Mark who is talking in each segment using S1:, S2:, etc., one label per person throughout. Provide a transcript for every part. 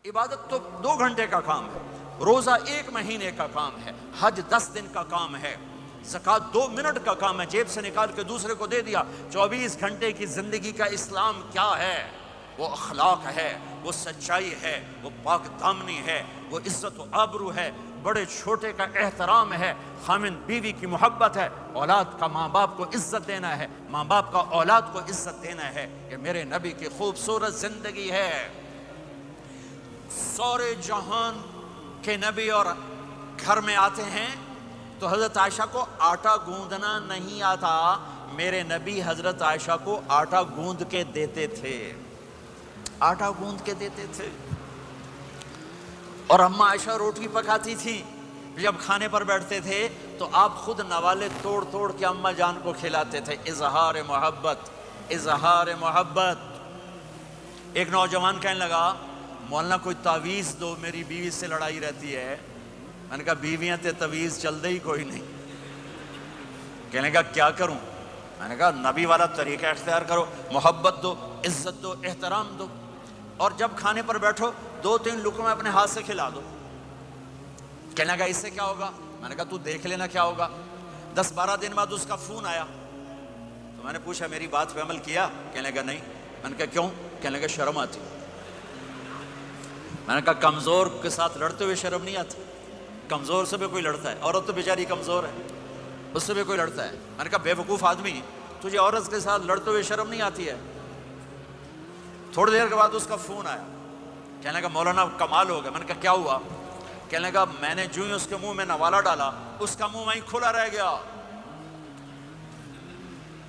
S1: عبادت تو 2 گھنٹے کا کام ہے، روزہ 1 مہینے کا کام ہے، حج 10 دن کا کام ہے، زکوٰۃ 2 منٹ کا کام ہے، جیب سے نکال کے دوسرے کو دے دیا۔ 24 گھنٹے کی زندگی کا اسلام کیا ہے؟ وہ اخلاق ہے، وہ سچائی ہے، وہ پاک دامنی ہے، وہ عزت و آبرو ہے، بڑے چھوٹے کا احترام ہے، خامند بیوی کی محبت ہے، اولاد کا ماں باپ کو عزت دینا ہے، ماں باپ کا اولاد کو عزت دینا ہے۔ یہ میرے نبی کی خوبصورت زندگی ہے۔ سورے جہان کے نبی اور گھر میں آتے ہیں تو حضرت عائشہ کو آٹا گوندنا نہیں آتا، میرے نبی حضرت عائشہ کو آٹا گوند کے دیتے تھے، آٹا گوند کے دیتے تھے۔ اور اماں عائشہ روٹی پکاتی تھی، جب کھانے پر بیٹھتے تھے تو آپ خود نوالے توڑ توڑ کے اماں جان کو کھلاتے تھے۔ اظہار محبت، اظہار محبت۔ ایک نوجوان کہنے لگا مولانا کوئی تعویذ دو، میری بیوی سے لڑائی رہتی ہے۔ میں نے کہا بیویاں تے تعویذ چل دے ہی کوئی نہیں۔ کہنے کا کیا کروں؟ میں نے کہا نبی والا طریقہ اختیار کرو، محبت دو، عزت دو، احترام دو، اور جب کھانے پر بیٹھو 2-3 لقمے اپنے ہاتھ سے کھلا دو۔ کہنے لگا اس سے کیا ہوگا؟ میں نے کہا تو دیکھ لینا کیا ہوگا۔ 10-12 دن بعد اس کا فون آیا تو میں نے پوچھا میری بات پہ عمل کیا؟ کہنے لگا نہیں۔ میں نے کہا کیوں؟ کہنے لگا شرم آتی۔ میں نے کہا کمزور کے ساتھ لڑتے ہوئے شرم نہیں آتی؟ کمزور سے بھی کوئی لڑتا ہے، عورت تو بیچاری کمزور ہے، اس سے بھی کوئی لڑتا ہے۔ میں نے کہا بے وقوف آدمی، تجھے عورت کے ساتھ لڑتے ہوئے شرم نہیں آتی ہے؟ تھوڑی دیر کے بعد اس کا فون آیا، کہنے لگا مولانا کمال ہو گیا۔ میں نے کہا کیا ہوا؟ کہنے لگا میں نے جو ہی اس کے منہ میں نوالا ڈالا اس کا منہ وہیں کھلا رہ گیا۔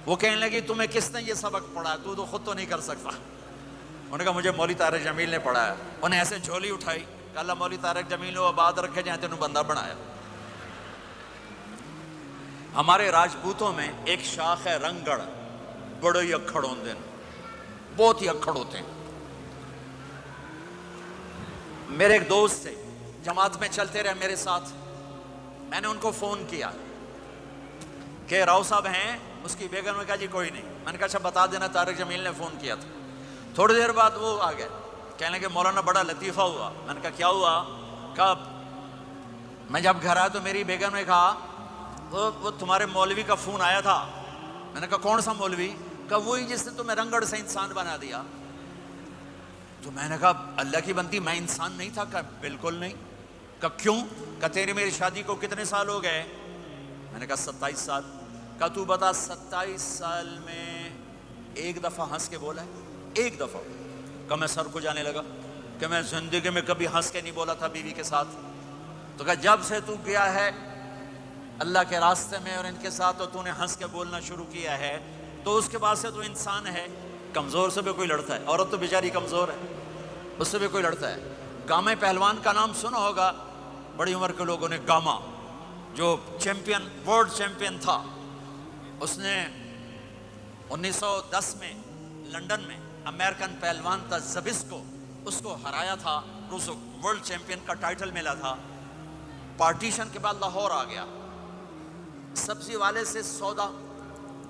S1: وہ کہنے لگی تمہیں کس نے یہ سبق پڑھا؟ تو خود تو نہیں کر سکتا۔ انہوں نے کہا مجھے مولوی طارق جمیل نے پڑھایا۔ انہیں ایسے جھولی اٹھائی کہ اللہ مولوی طارق جمیل ہو آباد رکھے جہاں تینوں بندہ بنایا۔ ہمارے راجپوتوں میں ایک شاخ ہے رنگڑ، بڑے ہی اکھڑ ہوندے ہیں، بہت ہی اکھڑ ہوتے ہیں۔ میرے ایک دوست تھے، جماعت میں چلتے رہے میرے ساتھ، میں نے ان کو فون کیا کہ راؤ صاحب ہیں؟ اس کی بیگم نے کہا جی کوئی نہیں۔ میں نے کہا اچھا بتا دینا طارق جمیل نے فون کیا تھا۔ تھوڑی دیر بعد وہ آ گئے، کہنے لگے مولانا بڑا لطیفہ ہوا۔ میں نے کہا کیا ہوا؟ کب؟ میں جب گھر آیا تو میری بیگم نے کہا وہ تمہارے مولوی کا فون آیا تھا۔ میں نے کہا کون سا مولوی؟ کہا وہی جس نے تمہیں رنگڑ سے انسان بنا دیا۔ تو میں نے کہا اللہ کی بنتی میں انسان نہیں تھا؟ کہا بالکل نہیں۔ کہا کیوں؟ کہا تیری میری شادی کو کتنے سال ہو گئے؟ میں نے کہا 27 سال۔ کہا تو بتا 27 سال میں ایک دفعہ ہنس کے بولا ہے؟ ایک دفعہ۔ کہ میں سر کو جانے لگا کہ میں زندگی میں کبھی ہنس کے نہیں بولا تھا بیوی کے ساتھ۔ تو کہا جب سے تو گیا ہے اللہ کے راستے میں اور ان کے ساتھ تو نے ہنس کے بولنا شروع کیا ہے تو اس کے بعد سے تو انسان ہے۔ کمزور سے بھی کوئی لڑتا ہے، عورت تو بیچاری کمزور ہے، اس سے بھی کوئی لڑتا ہے۔ گامہ پہلوان کا نام سنا ہوگا بڑی عمر کے لوگوں نے، گاما جو چیمپئن، ورلڈ چیمپئن تھا، اس نے 1910 میں لنڈن میں امریکن پہلوان تھا زبسکو، اس کو ہرایا تھا، اس کو ورلڈ چیمپئن کا ٹائٹل ملا تھا۔ پارٹیشن کے بعد لاہور آ گیا، سبزی والے سے سودا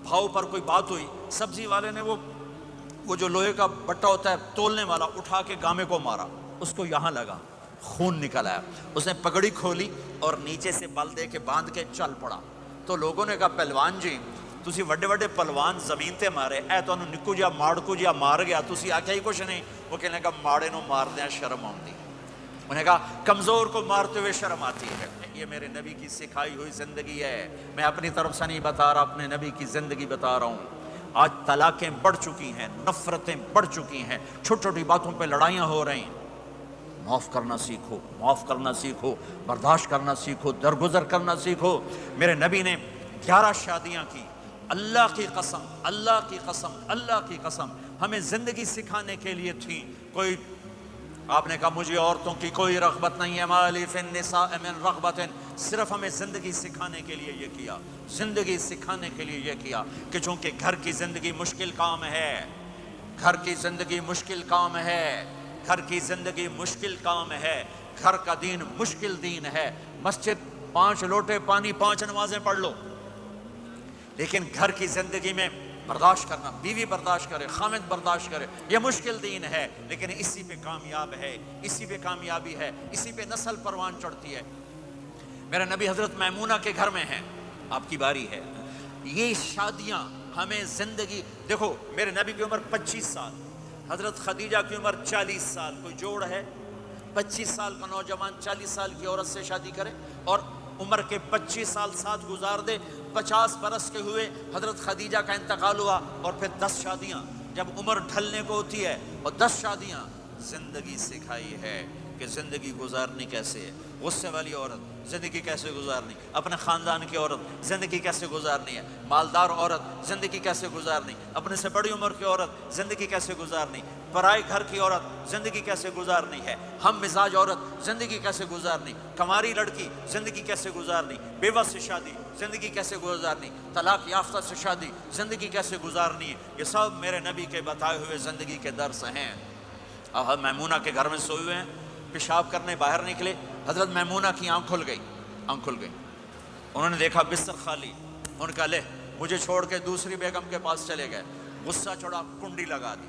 S1: بھاؤ پر کوئی بات ہوئی، سبزی والے نے وہ جو لوہے کا بٹا ہوتا ہے تولنے والا اٹھا کے گامے کو مارا، اس کو یہاں لگا، خون نکل آیا۔ اس نے پگڑی کھولی اور نیچے سے بل دے کے باندھ کے چل پڑا۔ تو لوگوں نے کہا پہلوان جی تسی وڈے وڈے پہلوان زمین تے مارے، اے تو نکو جا ماڑکو جا مار گیا، تسی آکھیا ہی کچھ نہیں۔ وہ کہنے لگا ماڑے نو مار دیا شرم آتی۔ انہوں نے کہا کمزور کو مارتے ہوئے شرم آتی ہے۔ یہ میرے نبی کی سکھائی ہوئی زندگی ہے، میں اپنی طرف سے نہیں بتا رہا، اپنے نبی کی زندگی بتا رہا ہوں۔ آج طلاقیں بڑھ چکی ہیں، نفرتیں بڑھ چکی ہیں، چھوٹی چھوٹی باتوں پہ لڑائیاں ہو رہی ہیں۔ معاف کرنا سیکھو، معاف کرنا سیکھو، برداشت کرنا سیکھو، درگزر کرنا سیکھو۔ میرے نبی نے 11 شادیاں کی۔ اللہ کی قسم، اللہ کی قسم، اللہ کی قسم ہمیں زندگی سکھانے کے لیے تھی۔ کوئی آپ نے کہا مجھے عورتوں کی کوئی رغبت نہیں ہے، مالی فی النساء من رغبت، صرف ہمیں زندگی سکھانے کے لیے یہ کیا، زندگی سکھانے کے لیے یہ کیا کہ چونکہ گھر کی زندگی مشکل کام ہے، گھر کی زندگی مشکل کام ہے، گھر کی زندگی مشکل کام ہے، گھر کا دین مشکل دین ہے۔ مسجد 5 لوٹے پانی 5 نمازیں پڑھ لو، لیکن گھر کی زندگی میں برداشت کرنا، بیوی برداشت کرے، خامد برداشت کرے، یہ مشکل دین ہے، لیکن اسی پہ کامیاب ہے، اسی پہ کامیابی ہے، اسی پہ نسل پروان چڑھتی ہے۔ میرے نبی حضرت میمونہ کے گھر میں ہیں، آپ کی باری ہے۔ یہ شادیاں ہمیں زندگی، دیکھو میرے نبی کی عمر 25 سال، حضرت خدیجہ کی عمر 40 سال، کوئی جوڑ ہے 25 سال کا نوجوان 40 سال کی عورت سے شادی کرے اور عمر کے 25 سال ساتھ گزار دے؟ 50 برس کے ہوئے حضرت خدیجہ کا انتقال ہوا، اور پھر 10 شادیاں جب عمر ڈھلنے کو ہوتی ہے، اور 10 شادیاں زندگی سکھائی ہے کہ زندگی گزارنی کیسے ہے۔ غصے والی عورت زندگی کیسے گزارنی، اپنے خاندان کی عورت زندگی کیسے گزارنی ہے، مالدار عورت زندگی کیسے گزارنی، اپنے سے بڑی عمر کی عورت زندگی کیسے گزارنی، پرائے گھر کی عورت زندگی کیسے گزارنی ہے، ہم مزاج عورت زندگی کیسے گزارنی، کماری لڑکی زندگی کیسے گزارنی، بیوہ سے شادی زندگی کیسے گزارنی، طلاق یافتہ سے شادی زندگی کیسے گزارنی ہے، یہ سب میرے نبی کے بتائے ہوئے زندگی کے درس ہیں۔ آپ میمونہ کے گھر میں سوئے ہوئے ہیں، پیشاب کرنے باہر نکلے، حضرت میمونہ کی آنکھ کھل گئی، انہوں نے دیکھا بستر خالی، ان کا لے مجھے چھوڑ کے دوسری بیگم کے پاس چلے گئے، غصہ چڑھا، کنڈی لگا دی۔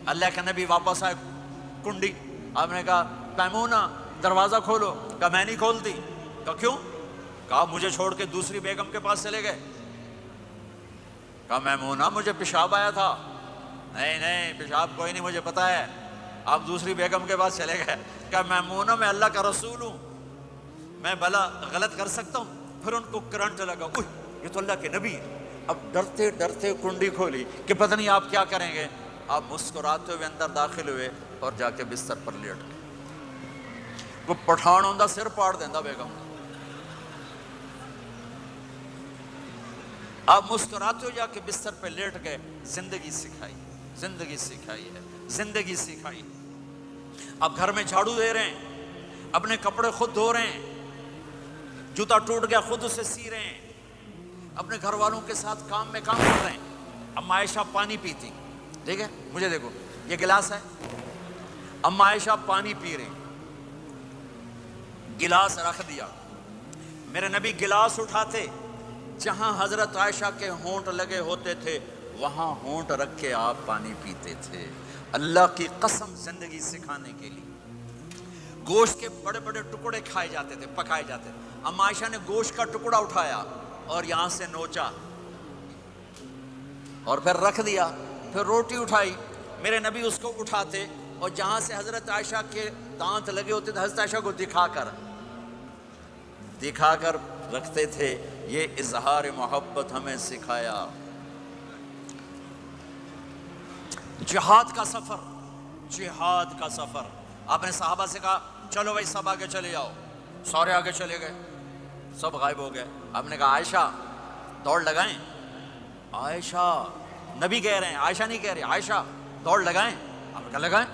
S1: اللہ کے نبی واپس آئے، کنڈی، آپ نے کہا میمونہ دروازہ کھولو، کہا میں نہیں کھولتی، کہا کیوں؟ کہا مجھے چھوڑ کے دوسری بیگم کے پاس چلے گئے۔ کہا میمونہ مجھے پیشاب آیا تھا۔ نہیں پیشاب کوئی نہیں، مجھے پتا ہے، آپ دوسری بیگم کے پاس چلے گئے۔ کہا میمونہ میں اللہ کا رسول ہوں، میں بھلا غلط کر سکتا ہوں؟ پھر ان کو کرنٹ لگا، اوہ یہ تو اللہ کے نبی ہے۔ اب ڈرتے ڈرتے کنڈی کھولی کہ پتہ نہیں آپ کیا کریں گے۔ آپ مسکراتے ہوئے اندر داخل ہوئے اور جا کے بستر پر لیٹ گئے۔ وہ پٹھان ہوندہ سر پاڑ دیندہ بیگم۔ آپ مسکراتے ہو جا کے بستر پہ لیٹ گئے۔ زندگی سکھائی ہے، زندگی سکھائی۔ اب گھر میں جھاڑو دے رہے ہیں، اپنے کپڑے خود دھو رہے ہیں، جوتا ٹوٹ گیا خود اسے سی رہے ہیں، اپنے گھر والوں کے ساتھ کام میں کام کر رہے ہیں۔ اما عائشہ پانی پیتی، ٹھیک ہے، مجھے دیکھو یہ گلاس ہے، اما عائشہ پانی پی رہے ہیں، گلاس رکھ دیا۔ میرے نبی گلاس اٹھاتے، جہاں حضرت عائشہ کے ہونٹ لگے ہوتے تھے وہاں ہونٹ رکھ کے آپ پانی پیتے تھے۔ اللہ کی قسم، زندگی سکھانے کے لیے۔ گوشت کے بڑے بڑے ٹکڑے کھائے جاتے تھے، پکائے جاتے تھے۔ اما عائشہ نے گوشت کا ٹکڑا اٹھایا اور یہاں سے نوچا اور پھر رکھ دیا، پھر روٹی اٹھائی، میرے نبی اس کو اٹھاتے اور جہاں سے حضرت عائشہ کے دانت لگے ہوتے تھے حضرت عائشہ کو دکھا کر رکھتے تھے۔ یہ اظہار محبت ہمیں سکھایا۔ جہاد کا سفر، آپ نے صحابہ سے کہا چلو بھائی سب آگے چلے جاؤ، سارے آگے چلے گئے، سب غائب ہو گئے۔ آپ نے کہا عائشہ دوڑ لگائیں، عائشہ نبی کہہ رہے ہیں، عائشہ نہیں کہہ رہے، عائشہ دوڑ لگائیں۔ آپ نے کہا لگائیں،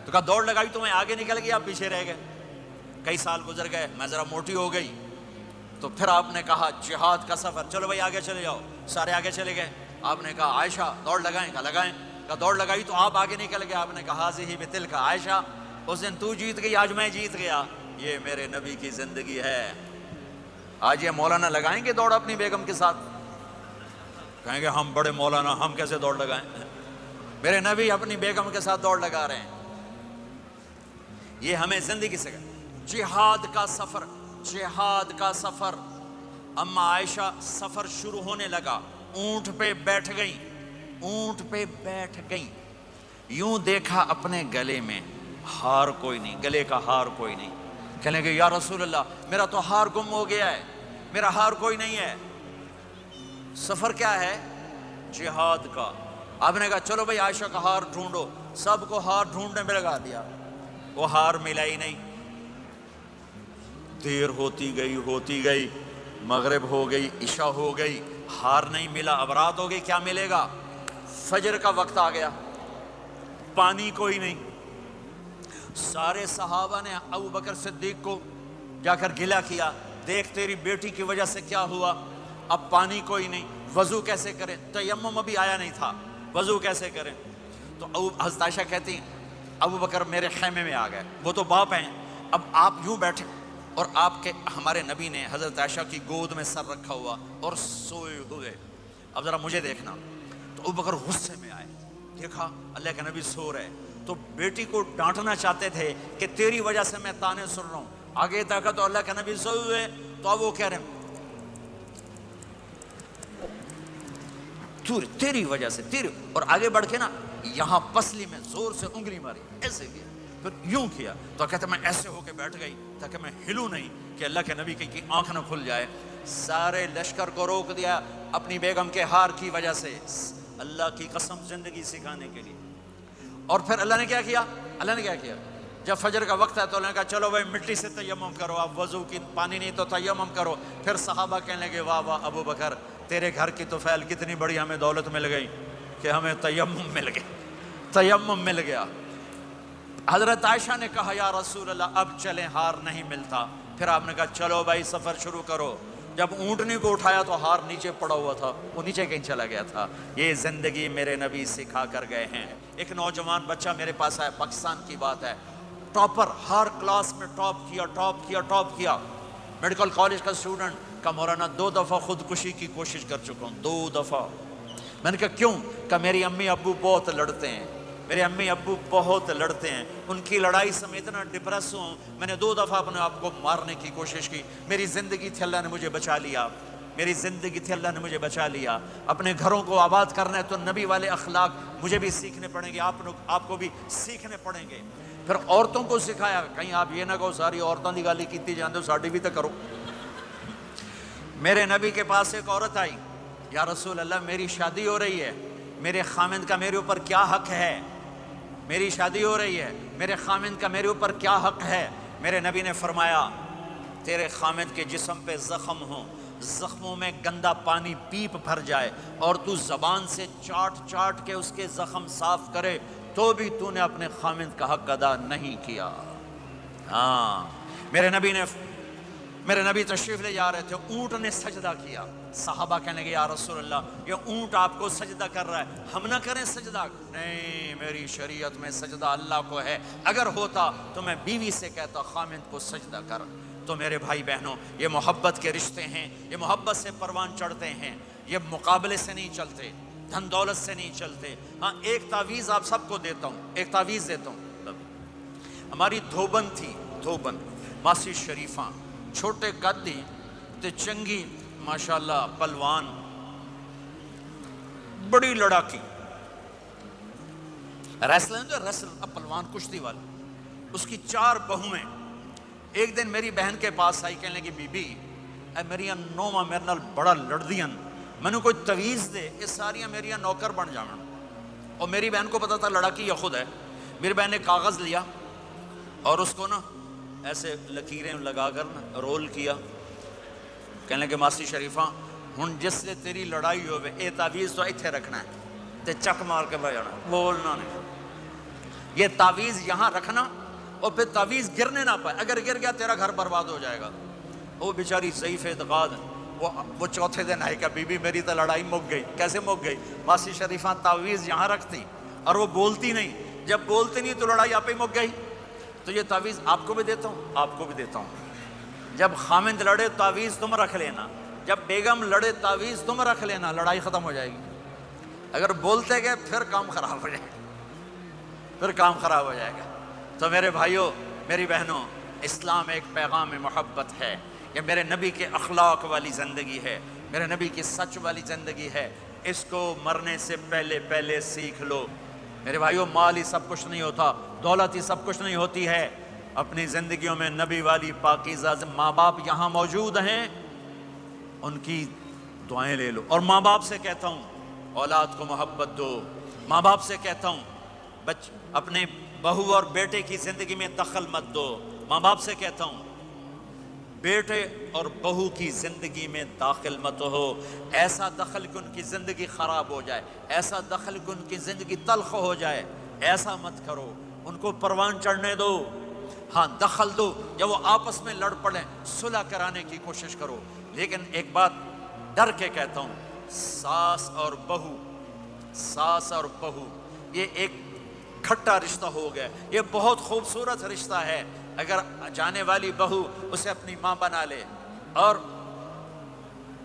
S1: تو کہا دوڑ لگائی تو میں آگے نکل گئی، آپ پیچھے رہ گئے۔ کئی سال گزر گئے، میں ذرا موٹی ہو گئی، تو پھر آپ نے کہا جہاد کا سفر، چلو بھائی آگے چلے جاؤ، سارے آگے چلے گئے۔ آپ نے کہا عائشہ دوڑ لگائیں، کہا لگائیں، کہا دوڑ لگائی تو آپ آگے نکل گئے۔ آپ نے کہا حاضی بتل کا، عائشہ اس دن تو جیت گئی، آج میں جیت گیا۔ یہ میرے نبی کی زندگی ہے۔ آج یہ مولانا لگائیں گے دوڑ اپنی بیگم کے ساتھ؟ کہیں گے ہم بڑے مولانا، ہم کیسے دوڑ لگائیں؟ میرے نبی اپنی بیگم کے ساتھ دوڑ لگا رہے ہیں۔ یہ ہمیں زندگی سے جہاد کا سفر۔ اما عائشہ سفر شروع ہونے لگا، اونٹ پہ بیٹھ گئیں، یوں دیکھا اپنے گلے میں ہار کوئی نہیں، گلے کا ہار کوئی نہیں۔ کہنے کہ یا رسول اللہ میرا تو ہار گم ہو گیا ہے، میرا ہار کوئی نہیں ہے۔ سفر کیا ہے؟ جہاد کا۔ آپ نے کہا چلو بھائی عائشہ کا ہار ڈھونڈو، سب کو ہار ڈھونڈنے میں لگا دیا، وہ ہار ملا ہی نہیں۔ دیر ہوتی گئی، مغرب ہو گئی، عشاء ہو گئی، ہار نہیں ملا، اب رات ہو گئی، کیا ملے گا؟ فجر کا وقت آ گیا، پانی کوئی نہیں۔ سارے صحابہ نے ابو بکر صدیق کو جا کر گلہ کیا، دیکھ تیری بیٹی کی وجہ سے کیا ہوا، اب پانی کوئی نہیں، وضو کیسے کریں؟ تیمم ابھی آیا نہیں تھا، وضو کیسے کریں؟ تو حضرت عائشہ کہتی ہیں ابو بکر میرے خیمے میں آ گئے، وہ تو باپ ہیں، اب آپ یوں بیٹھے اور ہمارے نبی نے حضرت عائشہ کی گود میں سر رکھا ہوا اور سوئے ہوئے۔ اب ذرا مجھے دیکھنا، تو ابوبکر غصے میں آئے، دیکھا اللہ کے نبی سو رہے، تو بیٹی کو ڈانٹنا چاہتے تھے کہ تیری وجہ سے میں تانے سن رہا ہوں، آگے دیکھا تو اللہ کے نبی سوئے ہوئے، تو اب وہ کہہ رہے ہیں تیری وجہ سے تیری، اور آگے بڑھ کے نا یہاں پسلی میں زور سے انگلی ماری، ایسے کیا، پھر یوں کیا، تو کہتے میں ایسے ہو کے بیٹھ گئی تاکہ میں ہلوں نہیں کہ اللہ کے نبی کی آنکھ نہ کھل جائے۔ سارے لشکر کو روک دیا اپنی بیگم کے ہار کی وجہ سے، اللہ کی قسم زندگی سکھانے کے لیے۔ اور پھر اللہ نے کیا کیا؟ اللہ نے کیا کیا؟ جب فجر کا وقت ہے تو اللہ نے کہا چلو بھائی مٹی سے تیمم کرو، آپ وضو کی پانی نہیں تو تیمم کرو۔ پھر صحابہ کہنے لگے واہ واہ ابو بکر، تیرے گھر کی طفیل کتنی بڑی ہمیں دولت مل گئی کہ ہمیں تیمم مل گیا، تیمم مل گیا۔ حضرت عائشہ نے کہا یا رسول اللہ اب چلیں، ہار نہیں ملتا۔ پھر آپ نے کہا چلو بھائی سفر شروع کرو۔ جب اونٹنی کو اٹھایا تو ہار نیچے پڑا ہوا تھا، وہ نیچے کہیں چلا گیا تھا۔ یہ زندگی میرے نبی سکھا کر گئے ہیں۔ ایک نوجوان بچہ میرے پاس آیا، پاکستان کی بات ہے، ٹاپر، ہر کلاس میں ٹاپ کیا، میڈیکل کالج کا اسٹوڈنٹ، کا مولانا 2 دفعہ خودکشی کی کوشش کر چکا ہوں، 2 دفعہ۔ میں نے کہا کیوں؟ کہ میری امی ابو بہت لڑتے ہیں، میرے امی ابو بہت لڑتے ہیں، ان کی لڑائی سے میں اتنا ڈپریس ہوں، میں نے 2 دفعہ اپنے آپ کو مارنے کی کوشش کی، میری زندگی تھی اللہ نے مجھے بچا لیا، میری زندگی تھی اللہ نے مجھے بچا لیا۔ اپنے گھروں کو آباد کرنا ہے تو نبی والے اخلاق مجھے بھی سیکھنے پڑیں گے، آپ کو بھی سیکھنے پڑیں گے۔ پھر عورتوں کو سکھایا، کہیں آپ یہ نہ کہو ساری عورتوں کی گالی کیتی جاندے ہو، ساڈی بھی تو کرو۔ میرے نبی کے پاس ایک عورت آئی، یا رسول اللہ میری شادی ہو رہی ہے، میرے خامند کا میرے اوپر کیا حق ہے؟ میری شادی ہو رہی ہے، میرے خامند کا میرے اوپر کیا حق ہے؟ میرے نبی نے فرمایا تیرے خامند کے جسم پہ زخم ہوں، زخموں میں گندا پانی پیپ بھر جائے اور تو زبان سے چاٹ کے اس کے زخم صاف کرے تو بھی تو نے اپنے خامند کا حق ادا نہیں کیا۔ ہاں، میرے نبی تشریف لے جا رہے تھے، اونٹ نے سجدہ کیا، صحابہ کہنے لگے یا رسول اللہ یہ اونٹ آپ کو سجدہ کر رہا ہے، ہم نہ کریں سجدہ؟ نہیں، میری شریعت میں سجدہ اللہ کو ہے، اگر ہوتا تو میں بیوی سے کہتا خامند کو سجدہ کر۔ تو میرے بھائی بہنوں، یہ محبت کے رشتے ہیں، یہ محبت سے پروان چڑھتے ہیں، یہ مقابلے سے نہیں چلتے، دھن دولت سے نہیں چلتے۔ ہاں ایک تعویذ آپ سب کو دیتا ہوں، ایک تعویذ دیتا ہوں۔ ہماری دھوبن تھی، دھوبن ماسی شریفاں، چھوٹے قدی تے چنگی ماشاءاللہ پلوان، بڑی لڑاکی، ریسلر پلوان کشتی والی، اس کی 4 بہویں۔ ایک دن میری بہن کے پاس آئی، کہنے لگی بی بی اے میری نوواں میرے نال بڑا لڑدیاں، میں نے کوئی تعویذ دے، یہ ساریاں میری نوکر بن جانا۔ اور میری بہن کو پتا تھا لڑاکی یہ خود ہے۔ میری بہن نے کاغذ لیا اور اس کو نا ایسے لکیریں لگا کر نا رول کیا، کہنے لگے ماسی شریفاں ہن جس لئے تیری لڑائی ہوئے اے تعویذ تو ایتھے رکھنا ہے تے چک مار کے بہ جانا، بولنا نہیں۔ یہ تعویذ یہاں رکھنا اور پھر تعویذ گرنے نہ پائے، اگر گر گیا تیرا گھر برباد ہو جائے گا۔ وہ بیچاری ضعیف اعتقاد، وہ چوتھے دن آئی کہ بی بی میری تو لڑائی مک گئی۔ کیسے مک گئی؟ ماسی شریفاں تعویذ یہاں رکھتی اور وہ بولتی نہیں، جب بولتی نہیں تو لڑائی آپ ہی مک گئی۔ تو یہ تعویذ آپ کو بھی دیتا ہوں، آپ کو بھی دیتا ہوں۔ جب خامند لڑے تعویذ تم رکھ لینا، جب بیگم لڑے تعویذ تم رکھ لینا، لڑائی ختم ہو جائے گی۔ اگر بولتے گئے پھر کام خراب ہو جائے گا، پھر کام خراب ہو جائے گا۔ تو میرے بھائیوں، میری بہنوں، اسلام ایک پیغام محبت ہے، یہ میرے نبی کے اخلاق والی زندگی ہے، میرے نبی کی سچ والی زندگی ہے۔ اس کو مرنے سے پہلے سیکھ لو۔ میرے بھائیوں، مال ہی سب کچھ نہیں ہوتا، دولت ہی سب کچھ نہیں ہوتی ہے۔ اپنی زندگیوں میں نبی والی پاکیزہ ماں باپ یہاں موجود ہیں، ان کی دعائیں لے لو۔ اور ماں باپ سے کہتا ہوں اولاد کو محبت دو، ماں باپ سے کہتا ہوں اپنے بہو اور بیٹے کی زندگی میں دخل مت دو، ماں باپ سے کہتا ہوں بیٹے اور بہو کی زندگی میں داخل مت ہو، ایسا دخل کہ ان کی زندگی خراب ہو جائے، ایسا دخل کہ ان کی زندگی تلخ ہو جائے، ایسا مت کرو۔ ان کو پروان چڑھنے دو، ہاں دخل دو، جب وہ آپس میں لڑ پڑیں صلح کرانے کی کوشش کرو۔ لیکن ایک بات ڈر کے کہتا ہوں، ساس اور بہو یہ ایک کھٹا رشتہ ہو گیا، یہ بہت خوبصورت رشتہ ہے۔ اگر جانے والی بہو اسے اپنی ماں بنا لے اور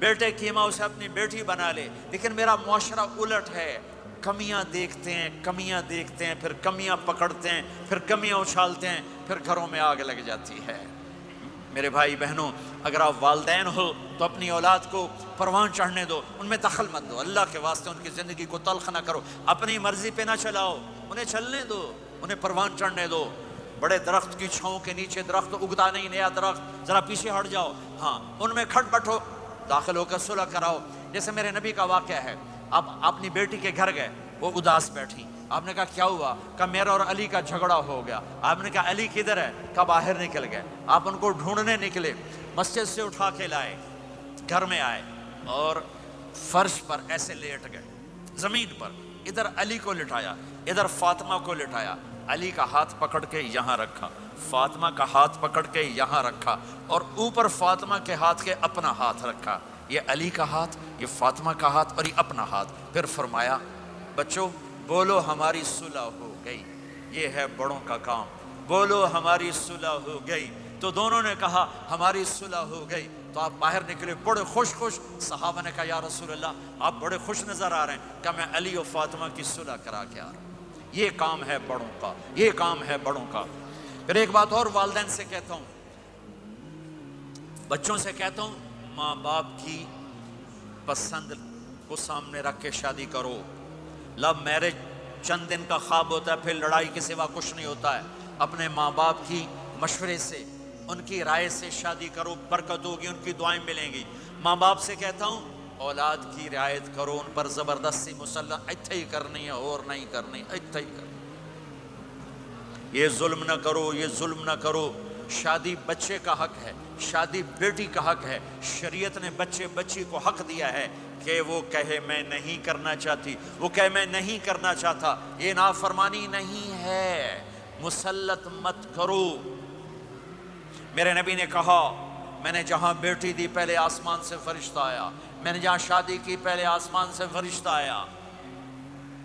S1: بیٹے کی ماں اسے اپنی بیٹی بنا لے، لیکن میرا معاشرہ الٹ ہے، کمیاں دیکھتے ہیں، کمیاں دیکھتے ہیں، پھر کمیاں پکڑتے ہیں، پھر کمیاں اچھالتے ہیں، پھر گھروں میں آگ لگ جاتی ہے۔ میرے بھائی بہنوں، اگر آپ والدین ہو تو اپنی اولاد کو پروان چڑھنے دو، ان میں دخل مت دو، اللہ کے واسطے ان کی زندگی کو تلخ نہ کرو، اپنی مرضی پہ نہ چلاؤ، انہیں چلنے دو، انہیں پروان چڑھنے دو۔ بڑے درخت کی چھاؤں کے نیچے درخت اگتا نہیں، نیا درخت، ذرا پیچھے ہٹ جاؤ، ہاں ان میں کھٹ بٹھو، داخل ہو کر صلح کراؤ۔ جیسے میرے نبی کا واقعہ ہے، آپ اپنی بیٹی کے گھر گئے، وہ اداس بیٹھی، آپ نے کہا کیا ہوا؟ کہا میرا اور علی کا جھگڑا ہو گیا۔ آپ نے کہا علی کدھر ہے؟ کہا باہر نکل گئے۔ آپ ان کو ڈھونڈنے نکلے، مسجد سے اٹھا کے لائے، گھر میں آئے اور فرش پر ایسے لیٹ گئے، زمین پر، ادھر علی کو لٹایا، ادھر فاطمہ کو لٹایا، علی کا ہاتھ پکڑ کے یہاں رکھا، فاطمہ کا ہاتھ پکڑ کے یہاں رکھا، اور اوپر فاطمہ کے ہاتھ کے اپنا ہاتھ رکھا، یہ علی کا ہاتھ، یہ فاطمہ کا ہاتھ اور یہ اپنا ہاتھ۔ پھر فرمایا بچوں بولو ہماری صلح ہو گئی، یہ ہے بڑوں کا کام، بولو ہماری صلح ہو گئی۔ تو دونوں نے کہا ہماری صلح ہو گئی۔ تو آپ باہر نکلے بڑے خوش خوش، صحابہ نے کہا یا رسول اللہ آپ بڑے خوش نظر آ رہے ہیں۔ کہ میں علی و فاطمہ کی صلح کرا کے آ رہا ہوں، یہ کام ہے بڑوں کا، یہ کام ہے بڑوں کا۔ پھر ایک بات اور والدین سے کہتا ہوں، بچوں سے کہتا ہوں، ماں باپ کی پسند کو سامنے رکھ کے شادی کرو۔ لو میرج چند دن کا خواب ہوتا ہے، پھر لڑائی کے سوا کچھ نہیں ہوتا ہے۔ اپنے ماں باپ کی مشورے سے، ان کی رائے سے شادی کرو، برکت ہوگی، ان کی دعائیں ملیں گی۔ ماں باپ سے کہتا ہوں اولاد کی رعایت کرو، ان پر زبردستی مسلط اتھے ہی کرنی ہے اور نہیں کرنی، اتھے ہی کرنی، یہ ظلم نہ کرو، یہ ظلم نہ کرو۔ شادی بچے کا حق ہے، شادی بیٹی کا حق ہے۔ شریعت نے بچی کو حق دیا ہے کہ وہ کہے میں نہیں کرنا چاہتی، وہ کہے میں نہیں کرنا چاہتا، یہ نافرمانی نہیں ہے، مسلط مت کرو۔ میرے نبی نے کہا میں نے جہاں بیٹی دی پہلے آسمان سے فرشتہ آیا، میں نے جہاں شادی کی پہلے آسمان سے فرشتہ آیا،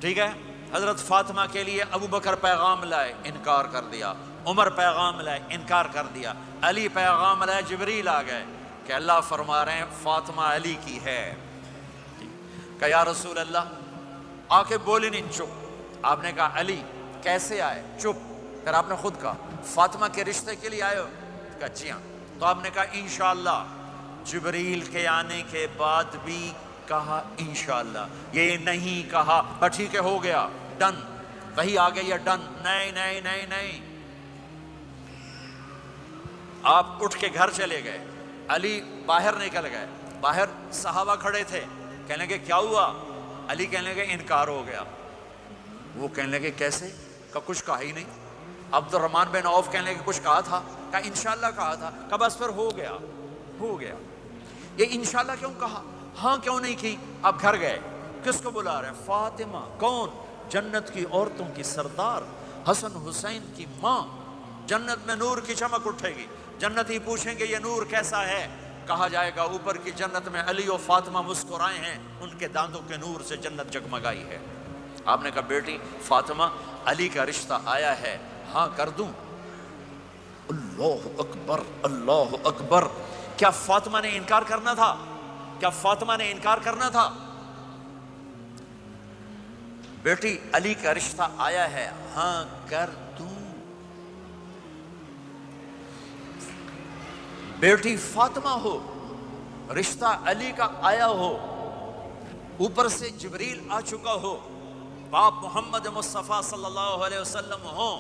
S1: ٹھیک ہے۔ حضرت فاطمہ کے لیے ابو بکر پیغام لائے، انکار کر دیا، عمر پیغام لائے، انکار کر دیا، علی پیغام لائے، جبریل آ گئے کہ اللہ فرما رہے ہیں فاطمہ علی کی ہے۔ کہ یا رسول اللہ آ کے بولے نہیں، چپ۔ آپ نے کہا علی کیسے آئے؟ چپ۔ پھر آپ نے خود کہا فاطمہ کے رشتے کے لیے آئے ہو؟ کہا جی ہاں۔ تو آپ نے کہا انشاءاللہ۔ جبریل کے آنے کے بعد بھی کہا انشاءاللہ، یہ نہیں کہا ٹھیک ہے ہو گیا ڈن، وہی آ گئی ہے ڈن، نہیں نہیں نہیں نہیں۔ آپ اٹھ کے گھر چلے گئے، علی باہر نکل گئے، باہر صحابہ کھڑے تھے، کہنے لگے کیا ہوا؟ علی کہنے لگے انکار ہو گیا۔ وہ کہنے لگے کیسے؟ کہ کچھ کہا ہی نہیں۔ عبد الرحمن بن عوف کہنے لگے کچھ کہا تھا؟ کہ انشاءاللہ کہا تھا۔ کہ بس پھر ہو گیا، ہو گیا۔ یہ انشاءاللہ کیوں کہا؟ ہاں کیوں نہیں کی؟ آپ گھر گئے، کس کو بلا رہے ہیں؟ فاطمہ، کون؟ جنت کی عورتوں کی سردار، حسن حسین کی ماں۔ جنت میں نور کی چمک اٹھے گی، جنتی پوچھیں گے یہ نور کیسا ہے؟ کہا جائے گا اوپر کی جنت میں علی و فاطمہ مسکرائے ہیں، ان کے دانتوں کے نور سے جنت جگمگائی ہے۔ آپ نے کہا بیٹی فاطمہ علی کا رشتہ آیا ہے، ہاں کر دوں؟ اللہ اکبر، اللہ اکبر۔ کیا فاطمہ نے انکار کرنا تھا؟ کیا فاطمہ نے انکار کرنا تھا؟ بیٹی علی کا رشتہ آیا ہے، ہاں کر دوں۔ بیٹی فاطمہ ہو، رشتہ علی کا آیا ہو، اوپر سے جبریل آ چکا ہو، باپ محمد مصطفیٰ صلی اللہ علیہ وسلم ہو،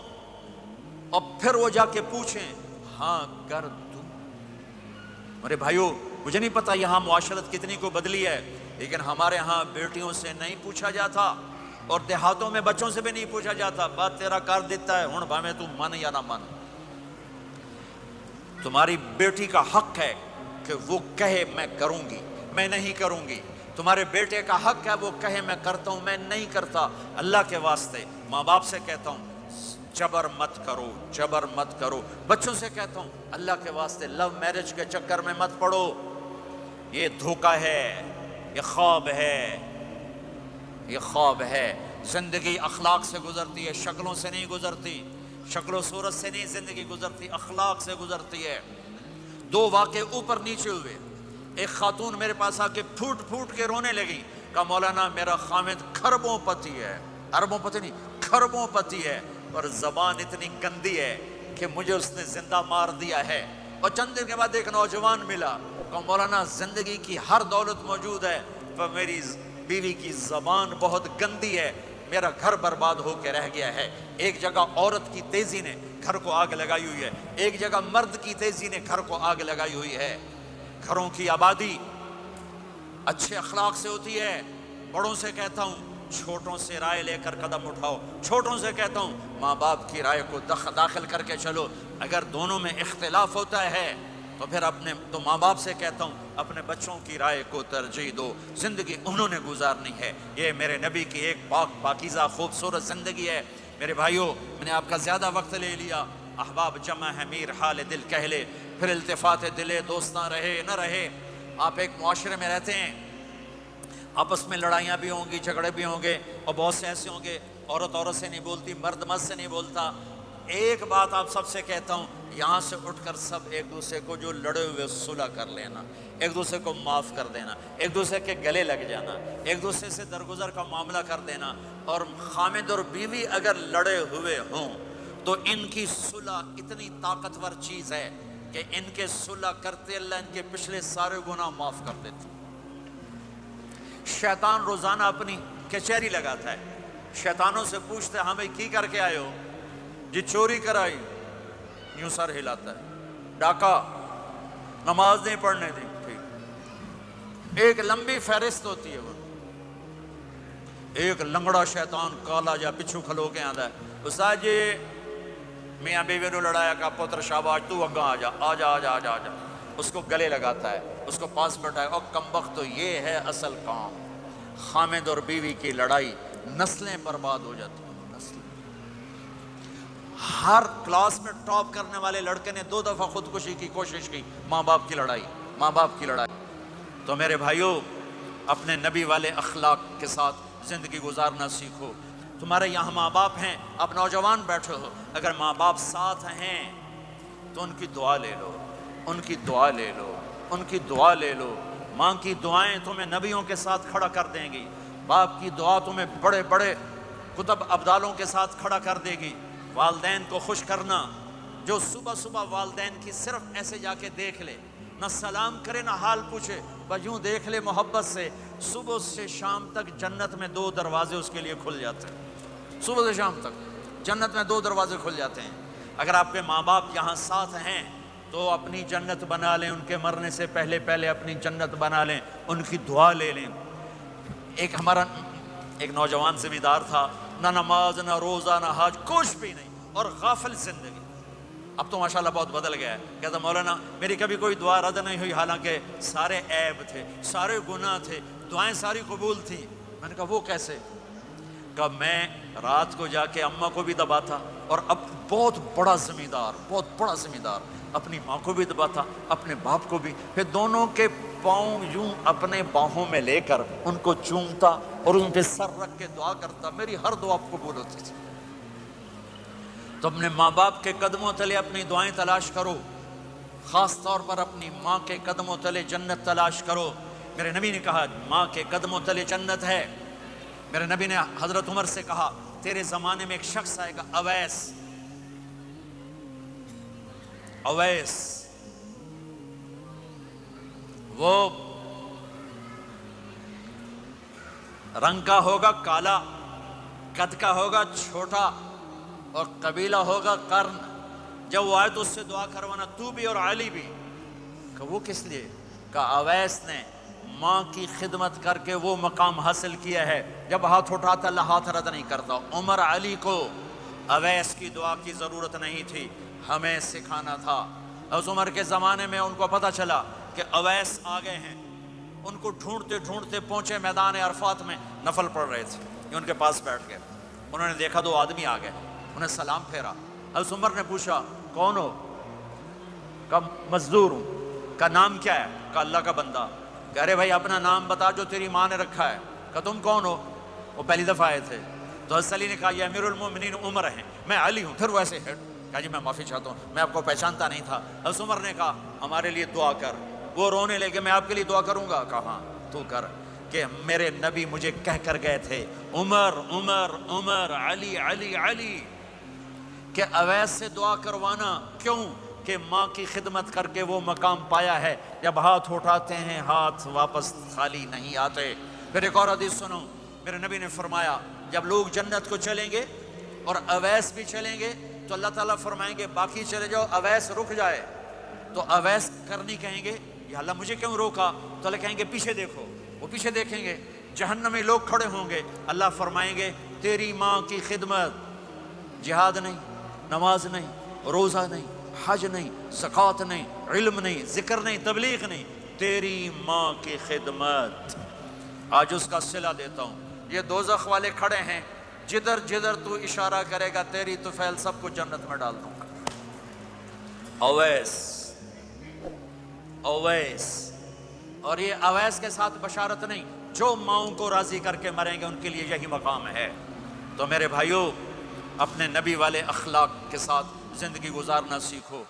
S1: اور پھر وہ جا کے پوچھیں ہاں کر دوں۔ میرے بھائیو مجھے نہیں پتا یہاں معاشرت کتنی کو بدلی ہے، لیکن ہمارے ہاں بیٹیوں سے نہیں پوچھا جاتا، اور دیہاتوں میں بچوں سے بھی نہیں پوچھا جاتا، بات تیرا کر دیتا ہے ہن بھاویں تو من یا نہ من۔ تمہاری بیٹی کا حق ہے کہ وہ کہے میں کروں گی، میں نہیں کروں گی۔ تمہارے بیٹے کا حق ہے وہ کہے میں کرتا ہوں، میں نہیں کرتا۔ اللہ کے واسطے ماں باپ سے کہتا ہوں جبر مت کرو، جبر مت کرو۔ بچوں سے کہتا ہوں اللہ کے واسطے لو میرج کے چکر میں مت پڑو، یہ دھوکہ ہے، یہ خواب ہے، یہ خواب ہے۔ زندگی اخلاق سے گزرتی ہے، شکلوں سے نہیں گزرتی، شکل و صورت سے نہیں زندگی گزرتی، اخلاق سے گزرتی ہے۔ دو واقعے اوپر نیچے ہوئے، ایک خاتون میرے پاس آ کے پھوٹ پھوٹ کے رونے لگی، کہا مولانا میرا خامد کھربوں پتی ہے، اربوں پتی نہیں کھربوں پتی ہے، پر زبان اتنی گندی ہے کہ مجھے اس نے زندہ مار دیا ہے۔ اور چند دن کے بعد ایک نوجوان ملا، کہا مولانا زندگی کی ہر دولت موجود ہے پر میری بیوی کی زبان بہت گندی ہے، میرا گھر برباد ہو کے رہ گیا ہے۔ ایک جگہ عورت کی تیزی نے گھر کو آگ لگائی ہوئی ہے، ایک جگہ مرد کی تیزی نے گھر کو آگ لگائی ہوئی ہے۔ گھروں کی آبادی اچھے اخلاق سے ہوتی ہے۔ بڑوں سے کہتا ہوں چھوٹوں سے رائے لے کر قدم اٹھاؤ، چھوٹوں سے کہتا ہوں ماں باپ کی رائے کو داخل کر کے چلو۔ اگر دونوں میں اختلاف ہوتا ہے تو پھر تو ماں باپ سے کہتا ہوں اپنے بچوں کی رائے کو ترجیح دو، زندگی انہوں نے گزارنی ہے۔ یہ میرے نبی کی ایک پاکیزہ خوبصورت زندگی ہے۔ میرے بھائیوں، میں نے آپ کا زیادہ وقت لے لیا، احباب جمع ہے میر حال دل کہہ لے، پھر التفات دلے دوستاں رہے نہ رہے۔ آپ ایک معاشرے میں رہتے ہیں، آپس میں لڑائیاں بھی ہوں گی، جھگڑے بھی ہوں گے، اور بہت سے ایسے ہوں گے عورت سے نہیں بولتی، مرد مرد سے نہیں بولتا۔ ایک بات آپ سب سے کہتا ہوں، یہاں سے اٹھ کر سب ایک دوسرے کو جو لڑے ہوئے صلح کر لینا، ایک دوسرے کو معاف کر دینا، ایک دوسرے کے گلے لگ جانا، ایک دوسرے سے درگزر کا معاملہ کر دینا۔ اور خامد اور بیوی اگر لڑے ہوئے ہوں تو ان کی صلح اتنی طاقتور چیز ہے کہ ان کے صلح کرتے اللہ ان کے پچھلے سارے گناہ معاف کر دیتے۔ شیطان روزانہ اپنی کچہری لگاتا ہے، شیطانوں سے پوچھتے ہمیں کی کر کے آئے ہو؟ جی چوری کرائی، یوں سر ہلاتا ہے، ڈاکہ، نماز نہیں پڑھنے دی، ٹھیک۔ ایک لمبی فہرست ہوتی ہے، وہ ایک لنگڑا شیطان کالا جا پچھو کھلو کے آتا ہے، استاد جی میاں بیوی نے لڑایا، کہا پتر شاباش تو اگاں آ جا آ جا آ جا آ جا آ جا، اس کو گلے لگاتا ہے، اس کو پاس بٹھائے، اور کمبخت تو یہ ہے اصل کام۔ خامد اور بیوی کی لڑائی نسلیں برباد ہو جاتی ہیں، نسلیں۔ ہر کلاس میں ٹاپ کرنے والے لڑکے نے 2 دفعہ خودکشی کی کوشش کی، ماں باپ کی لڑائی، ماں باپ کی لڑائی۔ تو میرے بھائیوں، اپنے نبی والے اخلاق کے ساتھ زندگی گزارنا سیکھو۔ تمہارے یہاں ماں باپ ہیں، آپ نوجوان بیٹھے ہو، اگر ماں باپ ساتھ ہیں تو ان کی دعا لے لو، ان کی دعا لے لو، ان کی دعا لے لو۔ ماں کی دعائیں تمہیں نبیوں کے ساتھ کھڑا کر دیں گی، باپ کی دعا تمہیں بڑے بڑے کتب ابدالوں کے ساتھ کھڑا کر دے گی۔ والدین کو خوش کرنا، جو صبح صبح والدین کی صرف ایسے جا کے دیکھ لے، نہ سلام کرے نہ حال پوچھے، بس یوں دیکھ لے محبت سے، صبح سے شام تک جنت میں 2 دروازے اس کے لیے کھل جاتے ہیں۔ صبح سے شام تک جنت میں 2 دروازے کھل جاتے ہیں۔ اگر آپ کے ماں باپ یہاں ساتھ ہیں تو اپنی جنت بنا لیں، ان کے مرنے سے پہلے اپنی جنت بنا لیں، ان کی دعا لے لیں۔ ہمارا ایک نوجوان زمیندار تھا، نہ نماز نہ روزہ نہ حج، کچھ بھی نہیں، اور غافل زندگی۔ اب تو ماشاءاللہ بہت بدل گیا ہے۔ کہتا مولانا میری کبھی کوئی دعا رد نہیں ہوئی، حالانکہ سارے عیب تھے، سارے گناہ تھے، دعائیں ساری قبول تھیں۔ میں نے کہا وہ کیسے؟ کہا میں رات کو جا کے اماں کو بھی دباتا، اور اب بہت بڑا زمیندار اپنی ماں کو بھی دباتا، اپنے باپ کو بھی، پھر دونوں کے پاؤں یوں اپنے باہوں میں لے کر ان کو چومتا اور ان پہ سر رکھ کے دعا کرتا، میری ہر دعا قبول ہوتی تھی۔ تو اپنے ماں باپ کے قدموں تلے اپنی دعائیں تلاش کرو، خاص طور پر اپنی ماں کے قدموں تلے جنت تلاش کرو۔ میرے نبی نے کہا ماں کے قدموں تلے جنت ہے۔ میرے نبی نے حضرت عمر سے کہا تیرے زمانے میں ایک شخص آئے گا، اویس، وہ رنگ کا ہوگا کالا، قد کا ہوگا چھوٹا، اور قبیلہ ہوگا قرن۔ جب وہ آئے تو اس سے دعا کروانا، تو بھی اور علی بھی۔ کہ وہ کس لیے؟ کہ اویس نے ماں کی خدمت کر کے وہ مقام حاصل کیا ہے، جب ہاتھ اٹھاتا اللہ ہاتھ رد نہیں کرتا۔ عمر علی کو اویس کی دعا کی ضرورت نہیں تھی، ہمیں سکھانا تھا۔ اس عمر کے زمانے میں ان کو پتہ چلا کہ اویس آ گئے ہیں، ان کو ڈھونڈتے ڈھونڈتے پہنچے میدان عرفات میں، نفل پڑھ رہے تھے، یہ ان کے پاس بیٹھ گئے۔ انہوں نے دیکھا 2 آدمی آ گئے، انہیں سلام پھیرا۔ حضرت عمر نے پوچھا کون ہو؟ کہا مزدور ہوں۔ کہا نام کیا ہے؟ کہا اللہ کا بندہ۔ کہہ رہے بھائی اپنا نام بتا جو تیری ماں نے رکھا ہے۔ کہا تم کون ہو؟ وہ پہلی دفعہ آئے تھے۔ تو حضرت علی نے کہا یہ امیر المومنین عمر ہیں، میں علی ہوں۔ پھر وہ ایسے کہا جی میں معافی چاہتا ہوں، میں آپ کو پہچانتا نہیں تھا۔ حضرت عمر نے کہا ہمارے لیے دعا کر۔ وہ رونے لگے میں آپ کے لیے دعا کروں گا. کہاں تو کر کہ میرے نبی مجھے کہہ کر گئے تھے عمر عمر عمر علی علی علی، کہ اویس سے دعا کروانا. کیوں؟ کہ ماں کی خدمت کر کے وہ مقام پایا ہے جب ہاتھ اٹھاتے ہیں ہاتھ واپس خالی نہیں آتے. پھر ایک اور حدیث سنو، میرے نبی نے فرمایا جب لوگ جنت کو چلیں گے اور اویس بھی چلیں گے تو اللہ تعالیٰ فرمائیں گے باقی چلے جاؤ، اویس رک جائے. تو اویس کرنی کہیں گے یا اللہ مجھے کیوں روکا؟ تو اللہ کہیں گے پیچھے دیکھو. وہ پیچھے دیکھیں گے، جہنم میں لوگ کھڑے ہوں گے. اللہ فرمائیں گے تیری ماں کی خدمت، جہاد نہیں، نماز نہیں، روزہ نہیں، حج نہیں، زکوٰۃ نہیں، علم نہیں، ذکر نہیں، تبلیغ نہیں، تیری ماں کی خدمت. آج اس کا صلہ دیتا ہوں. یہ دوزخ والے کھڑے ہیں، جدھر جدھر تو اشارہ کرے گا تیری طفیل سب کو جنت میں ڈال دوں گا. اویس اویس. اور یہ اویس کے ساتھ بشارت نہیں، جو ماؤں کو راضی کر کے مریں گے ان کے لیے یہی مقام ہے. تو میرے بھائیوں اپنے نبی والے اخلاق کے ساتھ زندگی گزارنا سیکھو.